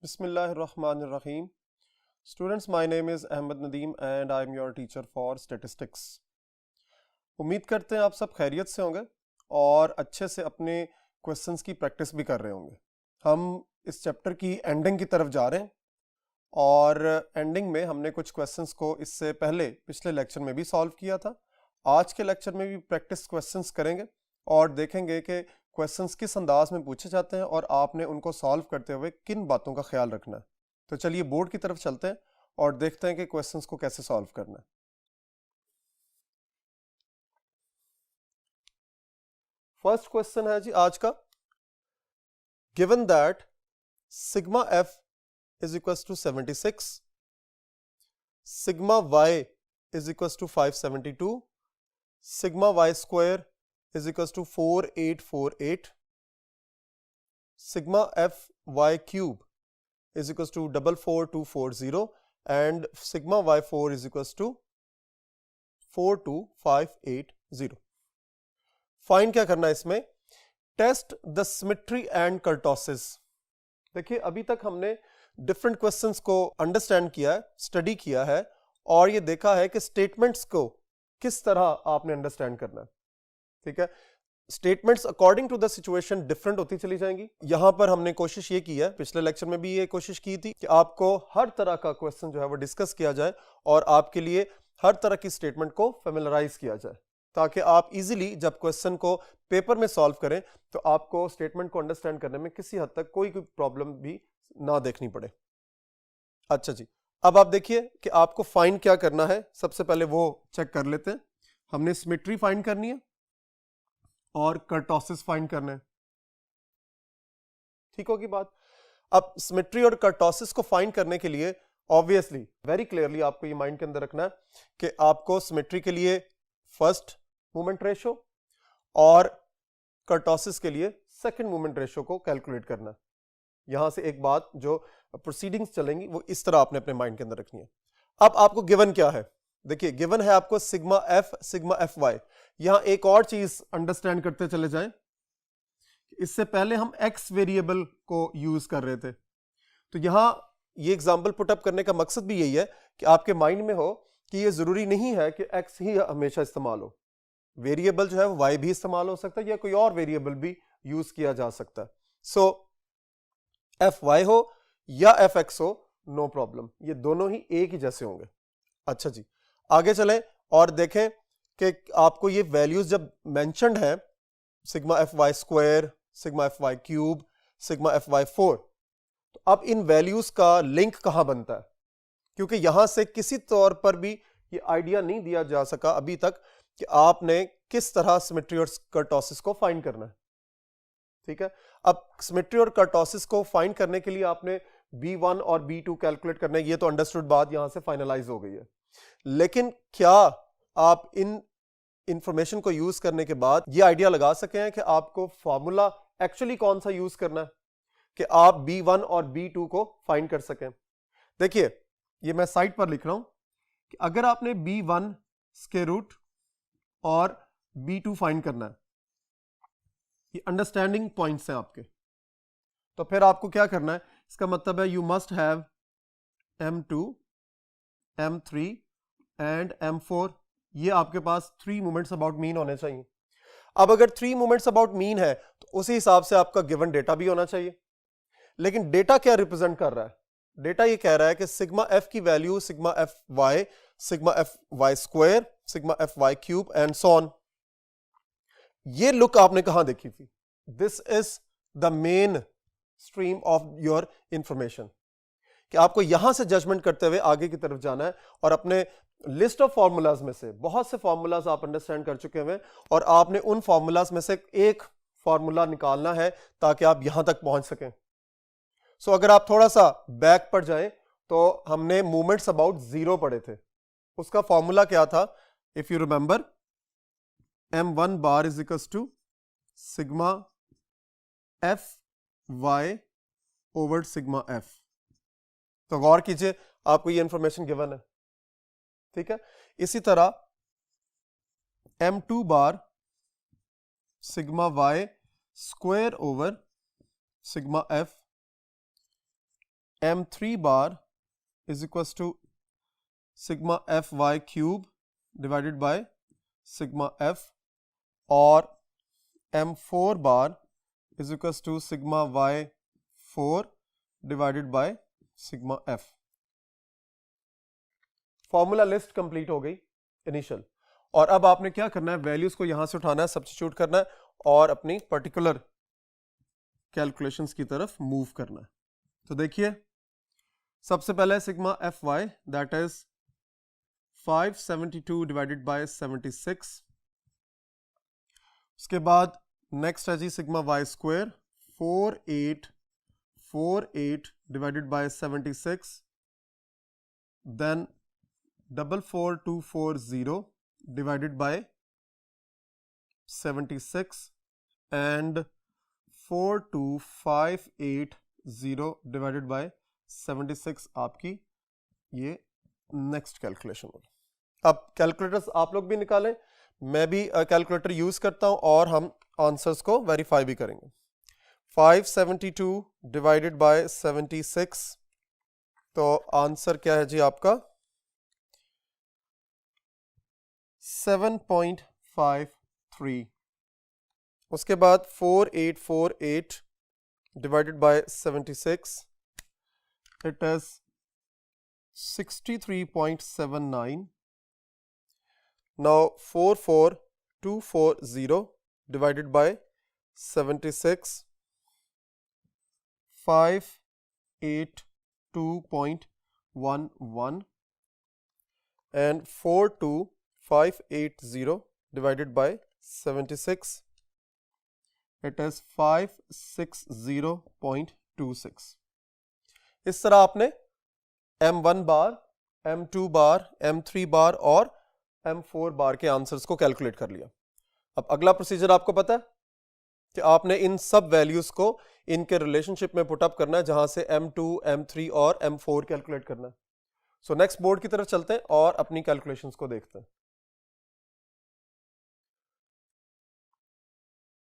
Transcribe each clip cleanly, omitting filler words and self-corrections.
Bismillahirrahmanirrahim. Students, my name is Ahmed Nadeem and I am your teacher for statistics. उम्मीद करते हैं आप सब खैरियत से होंगे और अच्छे से अपने क्वेश्चंस की प्रैक्टिस भी कर रहे होंगे। हम इस चैप्टर की एंडिंग की तरफ जा रहे हैं और एंडिंग में हमने कुछ क्वेश्चंस को इससे पहले पिछले लेक्चर में भी सॉल्व किया था। आज के लेक्चर में भी प्रैक्टिस क्वेश्चंस करेंगे और देखेंगे कि क्वेश्चंस किस अंदाज में पूछे जाते हैं और आपने उनको सॉल्व करते हुए किन बातों का ख्याल रखना है। तो चलिए बोर्ड की तरफ चलते हैं और देखते हैं कि क्वेश्चंस को कैसे सॉल्व करना है। फर्स्ट क्वेश्चन है जी आज का, given that sigma F is equal to 76, sigma Y is equal to 572, sigma Y square is equals to 4848, sigma f y cube is equals to 44240 and sigma y4 is equals to 42580. Find क्या करना है इसमें? Test the symmetry and kurtosis. देखिए अभी तक हमने different questions को understand किया है, स्टडी किया है और ये देखा है कि स्टेटमेंट्स को किस तरह आपने अंडरस्टैंड करना है। ठीक है, statements according to the situation different होती चली जाएंगी। यहां पर हमने कोशिश ये की है, पिछले लेक्चर में भी ये कोशिश की थी कि आपको हर तरह का क्वेश्चन जो है वो डिस्कस किया जाए और आपके लिए हर तरह की स्टेटमेंट को फेमिलराइज किया जाए ताकि आप इजीली जब क्वेश्चन को पेपर में सॉल्व करें तो आपको स्टेटमेंट को अंडरस्टैंड करने में किसी हद तक कोई प्रॉब्लम भी ना देखनी पड़े। अच्छा जी, अब आप देखिए कि आपको फाइंड क्या करना है। सबसे पहले वो चेक कर लेते हैं। हमने सिमेट्री फाइंड करनी है और कर्टोसिस फाइंड करना है। ठीक होगी बात। अब सिमेट्री और कर्टोसिस को फाइंड करने के लिए ऑब्वियसली वेरी क्लियरली आपको ये माइंड के अंदर रखना है कि आपको सिमेट्री के लिए फर्स्ट मोमेंट रेशो और कर्टोसिस के लिए सेकंड मोमेंट रेशो को कैलकुलेट करना है। यहां से एक बात जो प्रोसीडिंग्स चलेंगी वो इस तरह आपने अपने माइंड के अंदर रखनी है। अब आपको गिवन क्या है? देखिए गिवन है आपको सिग्मा एफ वाई। यहां एक और चीज अंडरस्टैंड करते चले जाएं, इससे पहले हम एक्स वेरिएबल को यूज कर रहे थे तो यहां ये एग्जांपल पुट अप करने का मकसद भी यही है कि आपके माइंड में हो कि ये जरूरी नहीं है कि एक्स ही हमेशा इस्तेमाल हो। वेरिएबल जो है वो वाई भी इस्तेमाल हो सकता है या कोई और वेरिएबल भी यूज किया जा सकता है। सो एफ वाई हो या एफ एक्स हो, नो प्रॉब्लम, ये दोनों ही एक ही जैसे होंगे। अच्छा जी, आगे चलें और देखें कि आपको ये वैल्यूज जब मेंशन्ड है, sigma F Y square, sigma F Y cube, sigma F Y 4, तो अब इन वैल्यूज का लिंक कहां बनता है? क्योंकि यहां से किसी तौर पर भी ये आइडिया नहीं दिया जा सका अभी तक कि आपने किस तरह सिमेट्री और कर्टोसिस को फाइंड करना है। ठीक है, अब सिमेट्री और कर्टोसिस को फाइंड करने के लिए आपने B1 और B2 कैलकुलेट करना है। ये तो अंडरस्टूड बात यहां से फाइनलाइज हो गई है, लेकिन क्या आप इन इंफॉर्मेशन को यूज करने के बाद ये आइडिया लगा सके हैं कि आपको फॉर्मूला एक्चुअली कौन सा यूज करना है कि आप B1 और B2 को फाइंड कर सकें? देखिए ये मैं साइड पर लिख रहा हूं कि अगर आपने B1 स्क्वायर रूट और B2 फाइंड करना है, ये अंडरस्टैंडिंग पॉइंट्स हैं आपके, तो फिर आपको क्या करना है? इसका मतलब है you must have M2, M3 and M4। ये आपके पास 3 मोमेंट्स अबाउट मीन होने चाहिए। अब अगर 3 मोमेंट्स अबाउट मीन है तो उसी हिसाब से आपका गिवन डेटा भी होना चाहिए। लेकिन डेटा क्या रिप्रेजेंट कर रहा है? डेटा ये कह रहा है कि सिग्मा एफ की value sigma F Y square, sigma F Y cube and so on. ये लुक आपने कहां देखी थी? This is the main stream of your information कि आपको यहां से जजमेंट करते हुए आगे की तरफ जाना है और अपने लिस्ट ऑफ फॉर्मूलाज में से बहुत से फॉर्मूलाज आप अंडरस्टैंड कर चुके हैं और आपने उन फॉर्मूलाज में से एक फॉर्मूला निकालना है ताकि आप यहां तक पहुंच सकें। सो अगर आप थोड़ा सा बैक पर जाएं तो हमने मूवमेंट्स अबाउट जीरो पढ़े थे। उसका फॉर्मूला क्या था? If you remember, M1 bar is equal to sigma F Y over sigma F. तो गौर कीजिए आपको ये इंफॉर्मेशन गिवन है। ठीक है, इसी तरह M2 bar sigma Y square over sigma F m3 bar is equals to sigma fy cube divided by sigma f, और m4 bar is equals to sigma y4 divided by sigma f. Formula list complete हो गई initial, और अब आपने क्या करना है, values को यहां से उठाना है, सब्स्टिट्यूट करना है और अपनी पर्टिकुलर कैलकुलेशंस की तरफ मूव करना है. तो देखिए सबसे पहले sigma F Y that is 572 divided by 76. उसके बाद नेक्स्ट है जी sigma Y square 4848 divided by 76, then 44240 divided by 76 and 42580 divided by 76 आपकी ये नेक्स्ट कैलकुलेशन होगी. अब कैलकुलेटर्स आप लोग भी निकालें, मैं भी कैलकुलेटर यूज करता हूं और हम आंसर्स को वेरीफाई भी करेंगे. 572 डिवाइडेड बाय 76, तो आंसर क्या है जी आपका 7.53. उसके बाद 4848 divided by 76, it is 63.79. Now 44240 divided by 76, 582.11, and 42580 divided by 76, it is 560.26. इस तरह आपने M1 bar, M2 bar, M3 bar और M4 बार के आंसर्स को कैलकुलेट कर लिया. अब अगला प्रोसीजर आपको पता है कि आपने इन सब वैल्यूज को इनके रिलेशनशिप में पुट अप करना है, जहां से M2, M3 और M4 कैलकुलेट करना है. सो नेक्स्ट बोर्ड की तरफ चलते हैं और अपनी कैलकुलेशंस को देखते हैं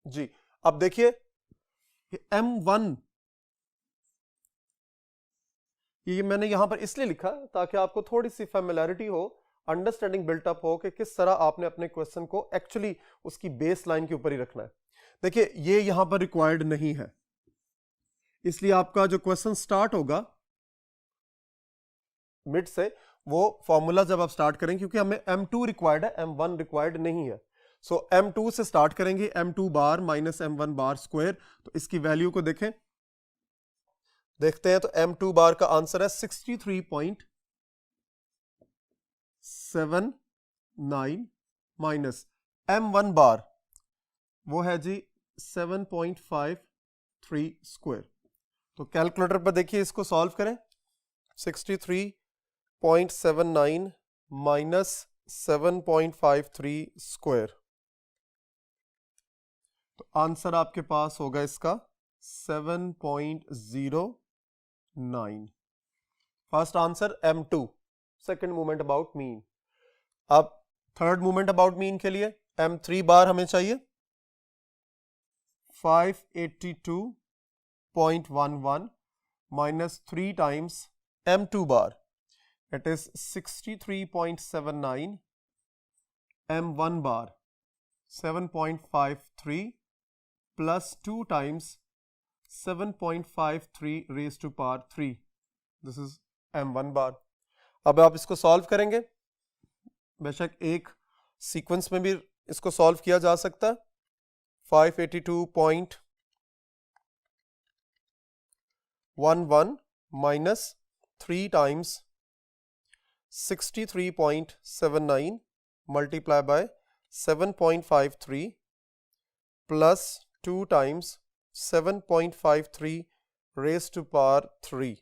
जी. अब देखिए M1 ये मैंने यहां पर इसलिए लिखा ताकि आपको थोड़ी सी फेमिलियरिटी हो, अंडरस्टैंडिंग बिल्टअप हो कि किस तरह आपने अपने क्वेश्चन को एक्चुअली उसकी बेस लाइन के ऊपर ही रखना है. देखिए ये यहां पर रिक्वायर्ड नहीं है, इसलिए आपका जो क्वेश्चन स्टार्ट होगा मिड से, वो फॉर्मूला जब आप स्टार्ट करेंगे, क्योंकि हमें M2 रिक्वायर्ड है, M1 रिक्वायर्ड नहीं है. सो M2 से स्टार्ट करेंगे, M2 बार माइनस M1 बार स्क्वायर. तो इसकी वैल्यू को देखते हैं. तो M2 बार का आंसर है 63.79 माइनस M1 बार वो है जी 7.53 स्क्वायर. तो कैलकुलेटर पर देखिए इसको सॉल्व करें. 63.79 माइनस 7.53 स्क्वायर, तो आंसर आपके पास होगा इसका 7.09. First answer M2, second movement about mean. अब थर्ड मूवमेंट अबाउट मीन के लिए M3 बार हमें चाहिए 582.11 minus 3 times M2 bar, it is 63.79, M1 bar 7.53 plus 2 times 7.53 raised to power 3. This is M1 bar. अब आप इसको सॉल्व करेंगे, बेशक एक सीक्वेंस में भी इसको सॉल्व किया जा सकता है. 582.11 minus 3 times 63.79 multiply by 7.53 plus 2 times 7.53 raised to power 3.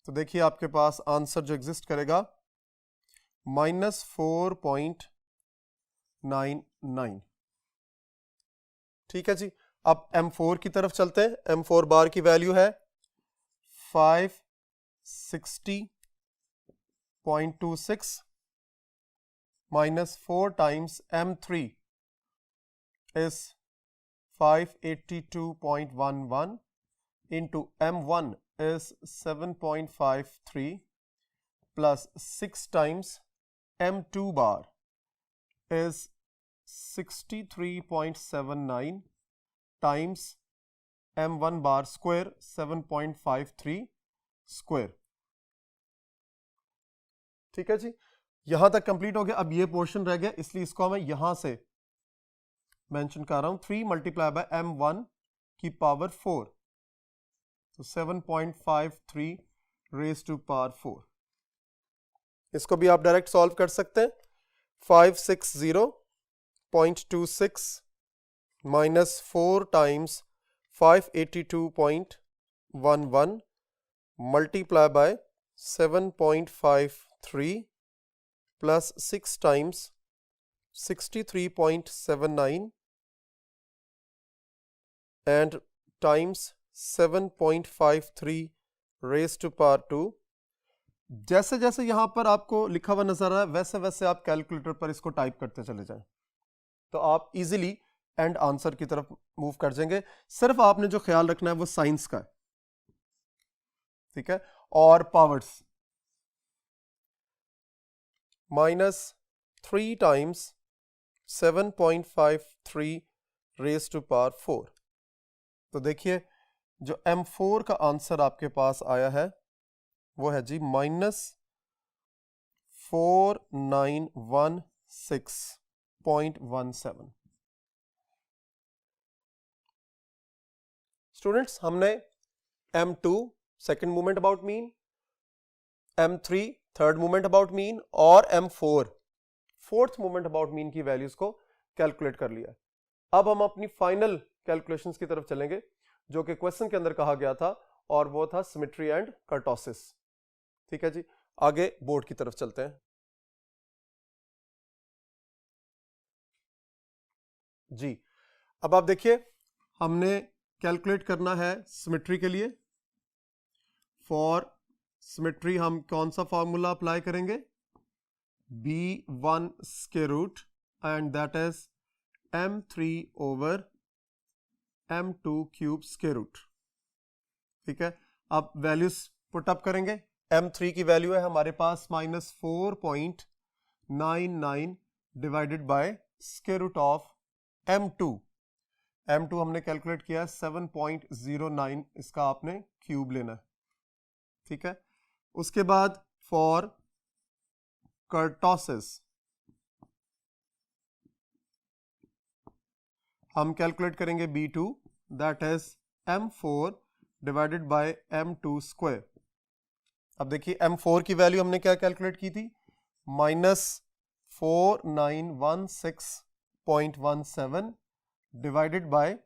तो देखिए आपके पास आंसर जो एग्जिस्ट करेगा -4.99. ठीक है जी. अब M4 की तरफ चलते हैं. M4 बार की वैल्यू है 560.26 minus 4 times M3 is 582.11 into M1 is 7.53 plus 6 times m2 bar is 63.79 times m1 bar square 7.53 square. ठीक है जी, यहां तक कंप्लीट हो गया। अब ये पोर्शन रह गया, इसलिए इसको मैं यहां से मेंशन कर रहा हूं 3 मल्टीप्लाई बाय m1 की पावर 4, तो 7.53 रेज टू पावर 4। इसको भी आप डायरेक्ट सॉल्व कर सकते हैं। 560.26 minus 4 times 582.11 multiply by 7.53 plus 6 times 63.79 and times 7.53 raise to power 2। जैसे जैसे यहां पर आपको लिखा हुआ नजर आ रहा है वैसे वैसे आप कैलकुलेटर पर इसको टाइप करते चले जाएं, तो आप इजीली एंड आंसर की तरफ मूव कर जाएंगे। सिर्फ आपने जो ख्याल रखना है वो साइंस का है, ठीक है। और powers -3 times 7.53 raise to power 4। तो देखिए जो M4 का आंसर आपके पास आया है वो है जी -4916.17। स्टूडेंट्स, हमने M2 second movement about mean, M3 third movement about mean और M4 fourth movement about mean की वैल्यूज को कैलकुलेट कर लिया। अब हम अपनी फाइनल कैलकुलेशंस की तरफ चलेंगे जो कि क्वेश्चन के अंदर कहा गया था, और वो था सिमेट्री एंड कर्टोसिस। ठीक है जी, आगे बोर्ड की तरफ चलते हैं जी। अब आप देखिए हमने कैलकुलेट करना है सिमेट्री के लिए। फॉर सिमेट्री हम कौन सा फॉर्मूला अप्लाई करेंगे, b1 square root and that is m3 over m2 cube square root. ठीक है, अब वैल्यूज पुट अप करेंगे। m3 की वैल्यू है हमारे पास -4.99 divided by square root of m2 हमने कैलकुलेट किया है 7.09, इसका आपने क्यूब लेना है। ठीक है, उसके बाद फॉर कर्टोसिस हम कैलकुलेट करेंगे b2 that is m4 divided by m2 square. अब देखिए m4 की वैल्यू हमने क्या कैलकुलेट की थी, -4916.17 divided by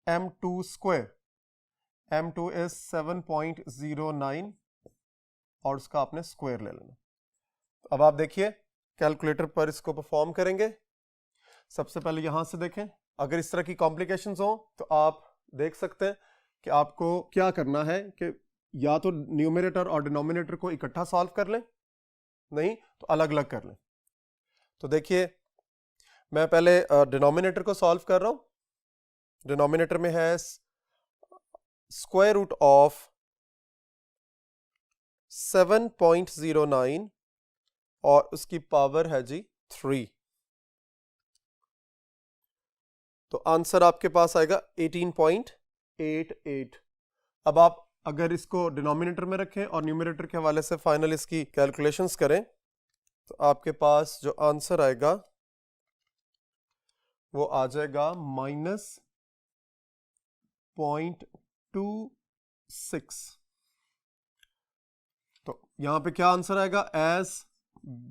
m2 square. m2 is 7.09 और उसका आपने स्क्वायर ले लेना। अब आप देखिए कैलकुलेटर पर इसको परफॉर्म करेंगे। सबसे पहले यहां से देखें, अगर इस तरह की कॉम्प्लिकेशंस हो तो आप देख सकते हैं कि आपको क्या करना है कि या तो न्यूमरेटर और डिनोमिनेटर को इकट्ठा सॉल्व कर लें, नहीं तो अलग अलग कर लें। तो देखिए मैं पहले डिनोमिनेटर को सॉल्व कर रहा हूं। डिनोमिनेटर में है स्क्वायर रूट ऑफ 7.09 और उसकी पावर है जी 3, तो आंसर आपके पास आएगा 18.88। अब आप अगर इसको डिनोमिनेटर में रखें और न्यूमरेटर के हवाले से फाइनल इसकी कैलकुलेशंस करें तो आपके पास जो आंसर आएगा वो आ जाएगा -0.26। तो यहां पे क्या आंसर आएगा, as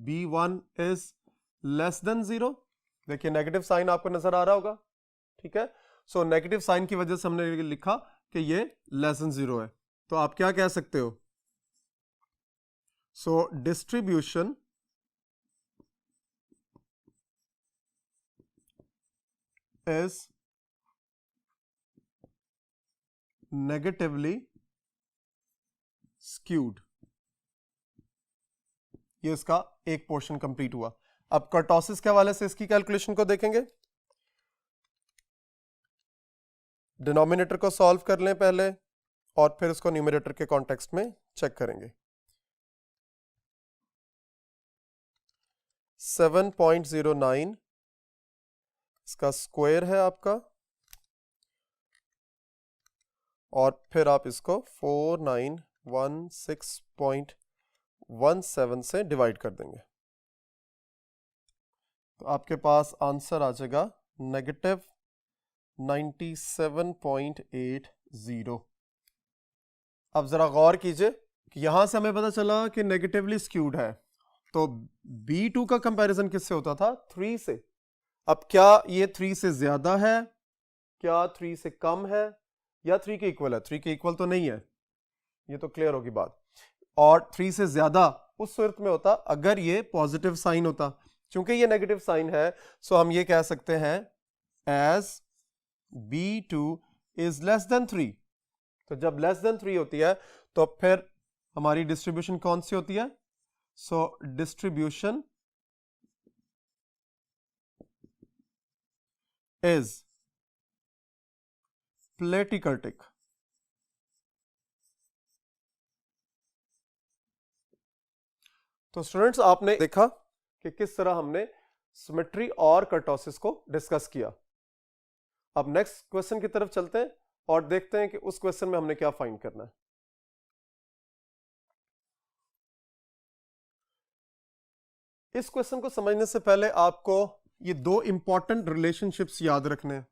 b1 is less than 0। देखिए नेगेटिव साइन आपको नजर आ रहा होगा, ठीक है। सो नेगेटिव साइन की वजह से हमने लिखा कि ये लेस देन 0 है। तो आप क्या कह सकते हो, सो डिस्ट्रीब्यूशन इज नेगेटिवली स्क्यूड। ये इसका एक पोर्शन कंप्लीट हुआ। अब कर्टोसिस के हवाले से इसकी कैलकुलेशन को देखेंगे। डिनोमिनेटर को सॉल्व कर लें पहले और फिर उसको न्यूमरेटर के कॉन्टेक्स्ट में चेक करेंगे। 7.09 इसका स्क्वायर है आपका, और फिर आप इसको 4916.17 से डिवाइड कर देंगे, तो आपके पास आंसर आ जाएगा -97.80। अब जरा गौर कीजिए कि यहां से हमें पता चला कि नेगेटिवली स्क्यूड है, तो B2 का कंपैरिजन किससे होता था? 3 से। अब क्या ये 3 से ज्यादा है, क्या 3 से कम है, या 3 के इक्वल है? 3 के इक्वल तो नहीं है, ये तो क्लियर होगी बात। और 3 से ज्यादा उस सूरत में होता अगर ये पॉजिटिव साइन होता, क्योंकि ये नेगेटिव साइन है, सो हम ये कह सकते हैं as B2 is less than 3। तो जब लेस देन 3 होती है तो फिर हमारी डिस्ट्रीब्यूशन कौन सी होती है? So distribution is platykurtic. तो स्टूडेंट्स, आपने देखा कि किस तरह हमने सिमेट्री और कर्टोसिस को डिस्कस किया। अब नेक्स्ट क्वेश्चन की तरफ चलते हैं और देखते हैं कि उस क्वेश्चन में हमने क्या फाइंड करना है। इस क्वेश्चन को समझने से पहले आपको ये दो इंपॉर्टेंट रिलेशनशिप्स याद रखने हैं,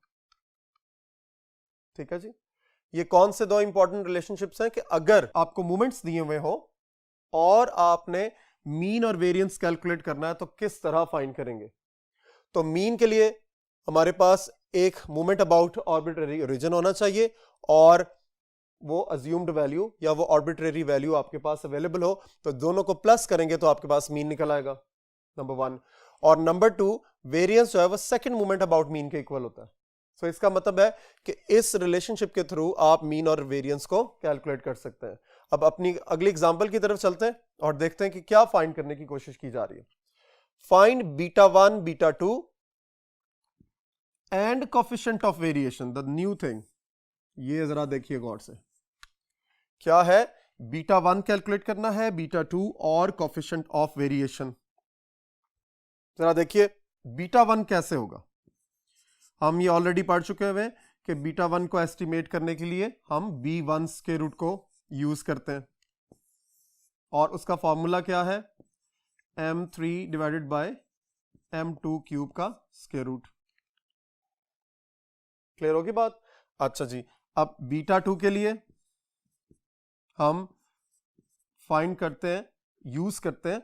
ठीक है जी। ये कौन से दो इंपॉर्टेंट रिलेशनशिप्स हैं कि अगर आपको मूवमेंट्स दिए हुए हो और आपने मीन और वेरिएंस कैलकुलेट करना है तो किस तरह फाइंड करेंगे। तो मीन के लिए हमारे पास एक मूवमेंट अबाउट आर्बिट्रेरी ओरिजिन होना चाहिए और वो अज्यूम्ड वैल्यू या वो आर्बिट्रेरी वैल्यू आपके पास अवेलेबल हो, तो दोनों को प्लस करेंगे तो आपके पास मीन निकल आएगा, नंबर 1। और नंबर 2, वेरिएंस जो है वो सेकंड मूवमेंट अबाउट मीन के इक्वल होता है। सो इसका मतलब है कि इस रिलेशनशिप के थ्रू आप मीन और वेरिएंस को कैलकुलेट कर सकते हैं। अब अपनी अगली एग्जांपल की तरफ चलते हैं और देखते हैं कि क्या फाइंड करने की कोशिश की जा रही है। Find β1, β2 and coefficient of variation, the new thing. ये जरा देखिए गौर से, क्या है? β1 कैलकुलेट करना है, β2 और कोफिशिएंट ऑफ वेरिएशन। जरा देखिए β1 कैसे होगा। हम ये ऑलरेडी पढ़ चुके हुए कि β1 को एस्टिमेट करने के लिए हम b1 के रूट को यूज करते हैं और उसका फॉर्मूला क्या है? m3 divided by m2 cube का स्क्वायर रूट। क्लियर होगी बात? अच्छा जी, अब β2 के लिए हम फाइंड करते हैं, यूज करते हैं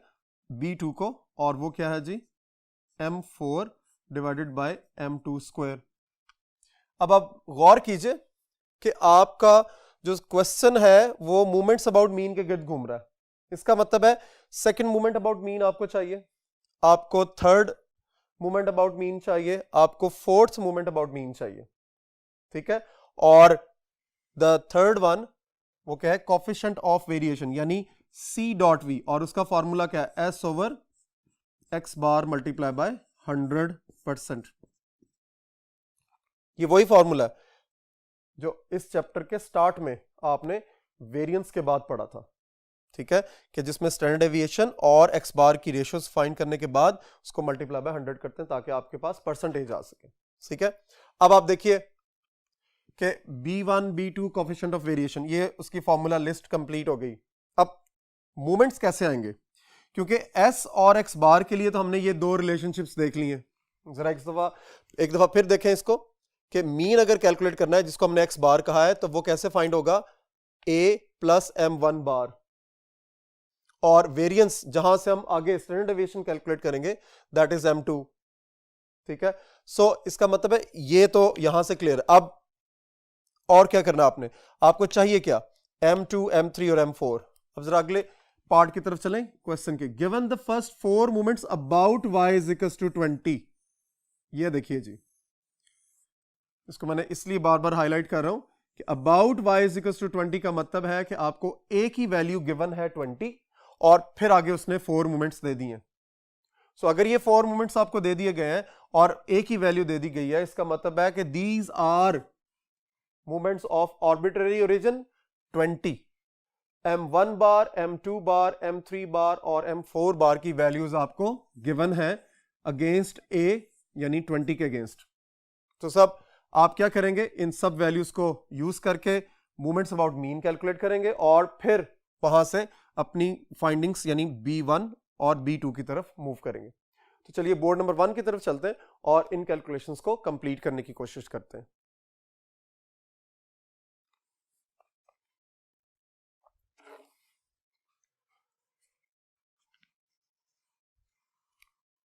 b2 को, और वो क्या है जी? m4 divided by m2 square. अब आप गौर कीजिए कि आपका जो क्वेश्चन है वो मूवमेंट्स अबाउट मीन के गिर्द घूम रहा है। इसका मतलब है सेकंड मूवमेंट अबाउट मीन आपको चाहिए, आपको थर्ड मूवमेंट अबाउट मीन चाहिए, आपको फोर्थ मूवमेंट अबाउट मीन चाहिए, ठीक है। और द थर्ड वन वो क्या है? कोफिशिएंट ऑफ वेरिएशन यानी C डॉट V, और उसका फॉर्मूला क्या है? S over x bar multiply by 100%। ये वही फॉर्मूला है जो इस चैप्टर के स्टार्ट में आपने वेरिएंस के बाद पढ़ा था, ठीक है, कि जिसमें स्टैंडर्ड डेविएशन और x बार की रेशियोज फाइंड करने के बाद उसको मल्टीप्लाई बाय 100 करते हैं ताकि आपके पास परसेंटेज आ सके, ठीक है। अब आप देखिए कि B1, B2 coefficient of variation, ये उसकी फॉर्मूला लिस्ट कंप्लीट हो गई। अब मूवमेंट्स कैसे आएंगे? क्योंकि S और x बार के लिए तो हमने ये दो रिलेशनशिप्स देख ली हैं। जरा एक दफा फिर देखें इसको कि मीन अगर कैलकुलेट करना है जिसको हमने x बार कहा है तो वो कैसे फाइंड होगा? A प्लस m1 बार, और वेरिएंस जहां से हम आगे स्टैंडर्ड डेविएशन कैलकुलेट करेंगे दैट इज m2, ठीक है। सो इसका मतलब है ये तो यहां से क्लियर। अब और क्या करना आपने? आपको चाहिए क्या? m2, m3 और m4। अब जरा अगले पार्ट की तरफ चलें क्वेश्चन के। Given the first 4 movements about y is equals to 20। ये देखिए जी, इसको मैंने इसलिए बार बार हाईलाइट कर रहा हूं कि about y is equals to 20 का मतलब है कि आपको एक ही वैल्यू गिवन है 20 और फिर आगे उसने 4 मूवमेंट्स दे दी हैं। सो अगर ये 4 मूवमेंट्स आपको दे दिए गए हैं और एक ही वैल्यू दे दी गई है, इसका मतलब है कि these are movements of arbitrary origin 20, M1 bar, M2 bar, M3 bar और M4 बार की वैल्यूज आपको गिवन है अगेंस्ट A यानी 20 के अगेंस्ट। तो सब आप क्या करेंगे, इन सब वैल्यूज को यूज करके मूवमेंट्स अबाउट मीन कैलकुलेट करेंगे और फिर वहां से अपनी फाइंडिंग्स यानी B1 और B2 की तरफ मूव करेंगे। तो चलिए बोर्ड नंबर 1 की तरफ चलते हैं और इन कैलकुलेशंस को कंप्लीट करने की कोशिश करते हैं।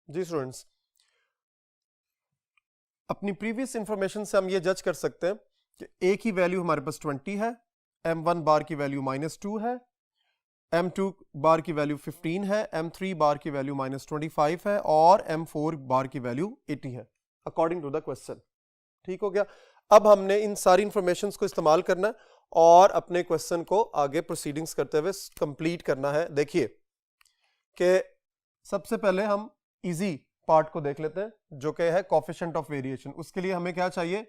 जी स्टूडेंट्स, अपनी प्रीवियस इंफॉर्मेशन से हम ये जज कर सकते हैं कि A की वैल्यू हमारे पास 20 है, M1 बार की वैल्यू -2 है, M2 बार की वैल्यू 15 है, M3 बार की वैल्यू -25 है और M4 बार की वैल्यू 80 है अकॉर्डिंग टू द क्वेश्चन। ठीक हो गया। अब हमने इन सारी इंफॉर्मेशन को इस्तेमाल करना है और अपने क्वेश्चन को आगे प्रोसीडिंग्स करते हुए कंप्लीट करना है। देखिए कि सबसे पहले हम इजी पार्ट को देख लेते हैं जो कि है कोफिशिएंट ऑफ वेरिएशन। उसके लिए हमें क्या चाहिए,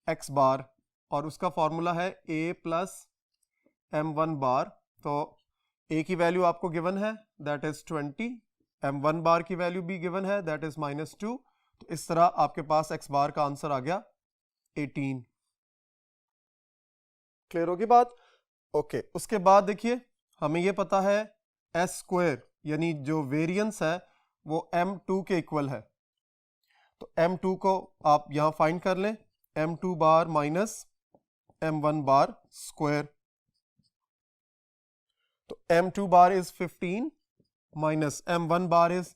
x बार, और उसका फॉर्मूला है a प्लस m1 बार। तो a की वैल्यू आपको गिवन है दैट इज 20, m1 बार की वैल्यू भी गिवन है दैट इज -2। तो इस तरह आपके पास x बार का आंसर आ गया 18। क्लियर होगी बात? ओके, उसके बाद देखिए हमें यह पता है s स्क्वायर यानी जो वेरिएंस है वो m2 के इक्वल है। तो m2 को आप यहां फाइंड कर लें, m2 बार माइनस m1 बार स्क्वायर। तो m2 bar is 15 minus m1 bar is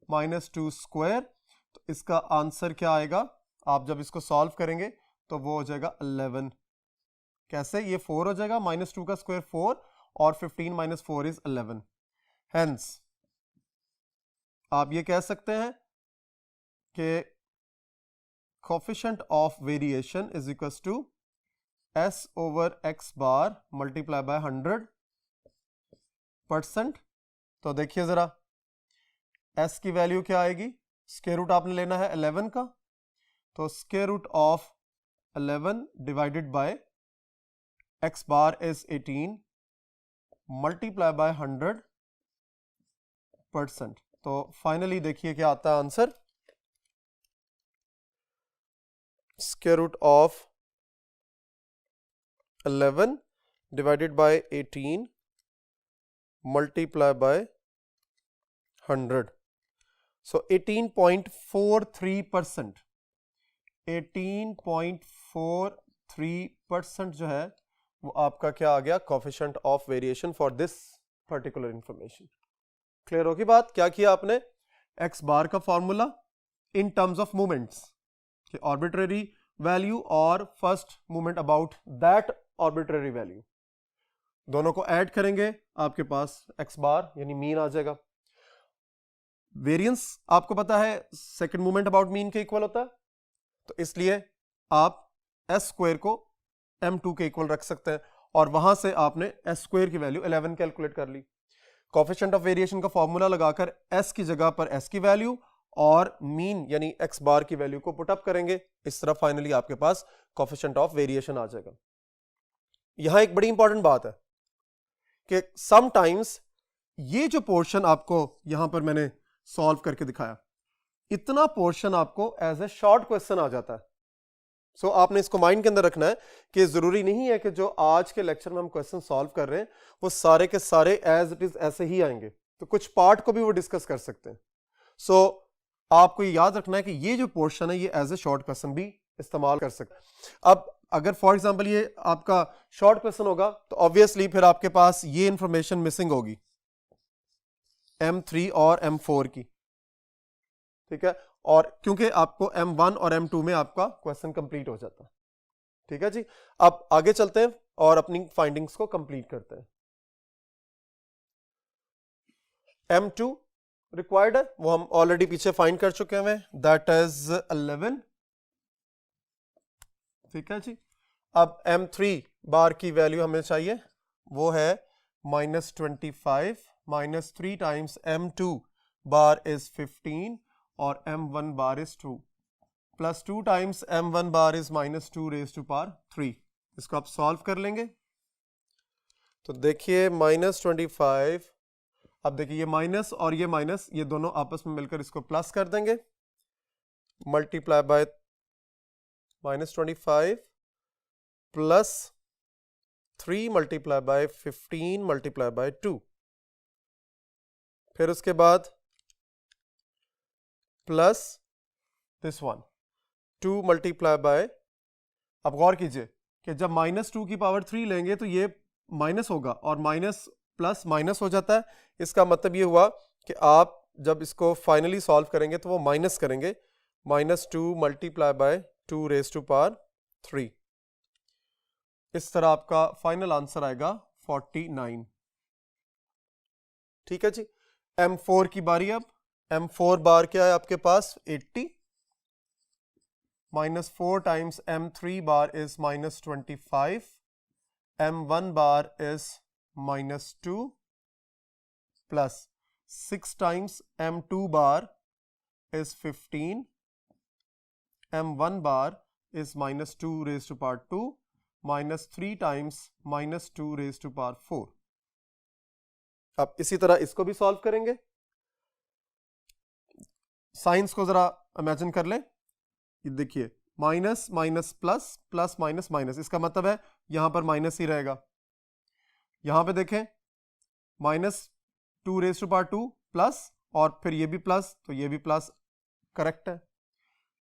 -2 square. तो इसका आंसर क्या आएगा, आप जब इसको सॉल्व करेंगे तो वो हो जाएगा 11। कैसे, ये 4 हो जाएगा, -2 का स्क्वायर 4 और 15 - 4 इज 11। हेंस आप ये कह सकते हैं कि coefficient of variation is equal to s over x bar multiply by 100%। तो देखिए जरा s की वैल्यू क्या आएगी, स्क्वायर रूट आपने लेना है 11 का, तो square root of 11 divided by x bar is 18 multiply by 100%। तो फाइनली देखिए क्या आता है answer, square root of 11 divided by 18 multiply by 100। So 18.43%, 18.43% जो है वो आपका क्या आ गया, coefficient of variation for this particular information. Clear होगी बात? क्या किया आपने, x बार का formula in terms of movements कि आर्बिट्रेरी वैल्यू और first movement about that arbitrary value, दोनों को ऐड करेंगे, आपके पास x बार यानी मीन आ जाएगा। वेरिएंस आपको पता है सेकंड मूवमेंट अबाउट मीन के इक्वल होता है, तो इसलिए आप s स्क्वायर को m2 के इक्वल रख सकते हैं और वहां से आपने s स्क्वायर की वैल्यू 11 कैलकुलेट कर ली। कोफिशिएंट ऑफ वेरिएशन का फॉर्मूला लगाकर s की जगह पर s की वैल्यू और मीन यानी x बार की वैल्यू को पुट अप करेंगे, इस तरह फाइनली आपके पास कोफिशिएंट ऑफ वेरिएशन आ जाएगा। यहां एक बड़ी इंपॉर्टेंट बात है कि समटाइम्स ये जो पोर्शन आपको यहां पर मैंने सॉल्व करके दिखाया, इतना पोर्शन आपको एज ए शॉर्ट क्वेश्चन आ जाता है। सो आपने इसको माइंड के अंदर रखना है कि जरूरी नहीं है कि जो आज के लेक्चर में हम क्वेश्चन सॉल्व कर रहे हैं वो सारे के सारे एज इट इज ऐसे ही आएंगे, तो कुछ पार्ट को भी वो डिस्कस कर सकते हैं। सो आपको ये याद रखना है कि ये जो पोर्शन है ये एज ए शॉर्ट क्वेश्चन भी इस्तेमाल कर सकते हैं। अब अगर फॉर एग्जांपल ये आपका शॉर्ट क्वेश्चन होगा तो ऑब्वियसली फिर आपके पास ये इंफॉर्मेशन मिसिंग होगी M3 और M4 की, ठीक है, और क्योंकि आपको M1 और M2 में आपका क्वेश्चन कंप्लीट हो जाता है। ठीक है जी, अब आगे चलते हैं और अपनी फाइंडिंग्स को कंप्लीट करते हैं। M2 रिक्वायर्ड है, वो हम ऑलरेडी पीछे फाइंड कर चुके हैं, दैट इज 11। ठीक है जी, अब M3 बार की वैल्यू हमें चाहिए, वो है -25 -3 टाइम्स M2 बार इज 15 और M1 bar is 2 plus 2 times M1 bar is -2 raise to power 3। इसको आप सॉल्व कर लेंगे तो देखिए -25, अब देखिए ये माइनस और ये माइनस, ये दोनों आपस में मिलकर इसको प्लस कर देंगे, multiply by -25 plus 3 multiply by 15 multiply by 2, फिर उसके बाद plus this one 2 multiply bye, अब गौर कीजिए कि जब -2 की पावर 3 लेंगे तो ये माइनस होगा और माइनस प्लस माइनस हो जाता है। इसका मतलब ये हुआ कि आप जब इसको फाइनली सॉल्व करेंगे तो वो माइनस करेंगे, -2 multiply by 2 raise to power 3। इस तरह आपका फाइनल आंसर आएगा 49। ठीक है जी। M4 की बारी। अब M4 बार क्या है आपके पास 80, -4 times M3 bar is -25, M1 bar is -2 plus 6 times M2 bar is 15, M1 bar is -2 raise to power 2 -3 times -2 raise to power 4। अब इसी तरह इसको भी सॉल्व करेंगे। साइंस को जरा इमेजिन कर लें। ये देखिए minus minus plus, plus minus minus, इसका मतलब है यहां पर माइनस ही रहेगा। यहां पे देखें -2 रेज टू पावर 2 प्लस और फिर ये भी प्लस, तो ये भी प्लस करेक्ट है।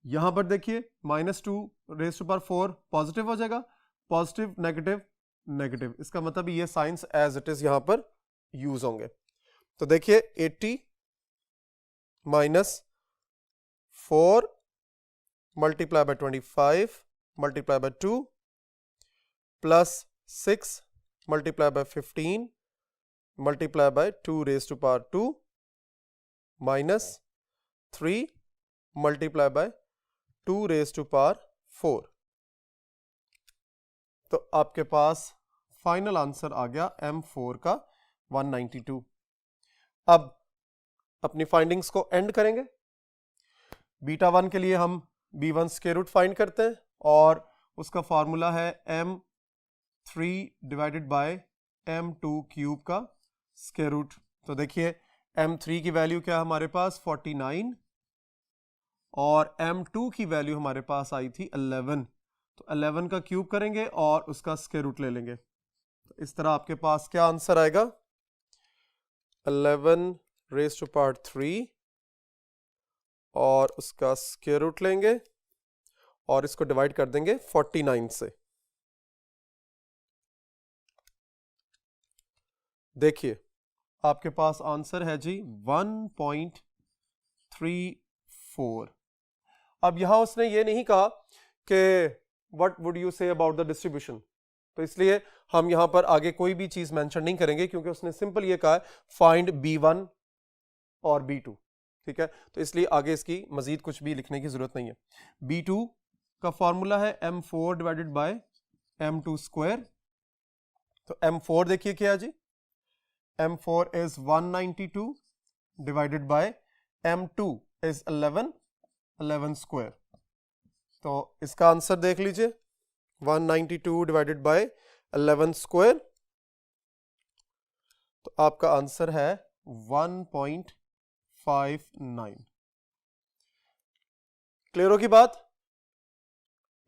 यहां पर देखिए -2 रेज टू पावर 4 पॉजिटिव हो जाएगा, पॉजिटिव नेगेटिव नेगेटिव, इसका मतलब ये साइंस एज इट इज यहां पर यूज होंगे। तो देखिए 80 -4 multiply by 25 multiply by 2 plus 6 multiply by 15 multiply by 2 raise to power 2 -3 multiply by 2 raise to power 4। तो आपके पास फाइनल आंसर आ गया M4 का 192। अब अपनी फाइंडिंग्स को एंड करेंगे। बीटा 1 के लिए हम B1 स्क्वायर रूट फाइंड करते हैं और उसका फॉर्मूला है M3 divided by M2 cube का स्क्वायर रूट। तो देखिए M3 की वैल्यू क्या है हमारे पास 49 और M2 की वैल्यू हमारे पास आई थी 11, तो 11 का क्यूब करेंगे और उसका स्क्वायर रूट ले लेंगे। तो इस तरह आपके पास क्या आंसर आएगा 11 रेज टू पावर 3 और उसका स्क्वायर रूट लेंगे और इसको डिवाइड कर देंगे 49 से। देखिए आपके पास आंसर है जी 1.34। अब यहां उसने ये नहीं कहा कि what would you say about the distribution, तो इसलिए हम यहां पर आगे कोई भी चीज मेंशन नहीं करेंगे क्योंकि उसने सिंपल ये कहा है फाइंड B1 और B2। ठीक है, तो इसलिए आगे इसकी मजीद कुछ भी लिखने की जरूरत नहीं है। B2 का फॉर्मूला है M4 divided by M2 square. तो M4 देखिए क्या है जी, M4 is 192 divided by M2 is 11 square. तो इसका आंसर देख लीजिए 192 डिवाइडेड बाय 11 स्क्वायर, तो आपका आंसर है 1.59। क्लियर होगी बात।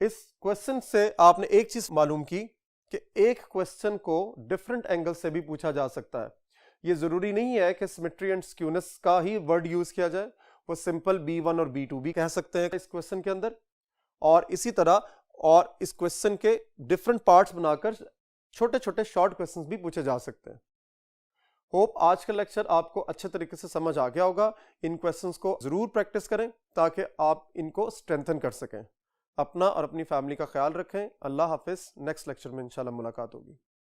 इस क्वेश्चन से आपने एक चीज मालूम की कि एक क्वेश्चन को डिफरेंट एंगल से भी पूछा जा सकता है। ये जरूरी नहीं है कि सिमेट्री एंड स्क्यूनेस का ही वर्ड यूज किया जाए, वो सिंपल B1 और B2 भी कह सकते हैं इस क्वेश्चन के अंदर। और इसी तरह और इस क्वेश्चन के डिफरेंट पार्ट्स बनाकर छोटे छोटे शॉर्ट क्वेश्चंस भी पूछे जा सकते हैं। होप आज का लेक्चर आपको अच्छे तरीके से समझ आ गया होगा। इन क्वेश्चंस को जरूर प्रैक्टिस करें ताकि आप इनको स्ट्रेंथन कर सकें। अपना और अपनी फैमिली का ख्याल रखें। अल्लाह हाफिज। नेक्स्ट लेक्चर में इंशाल्लाह मुलाकात होगी।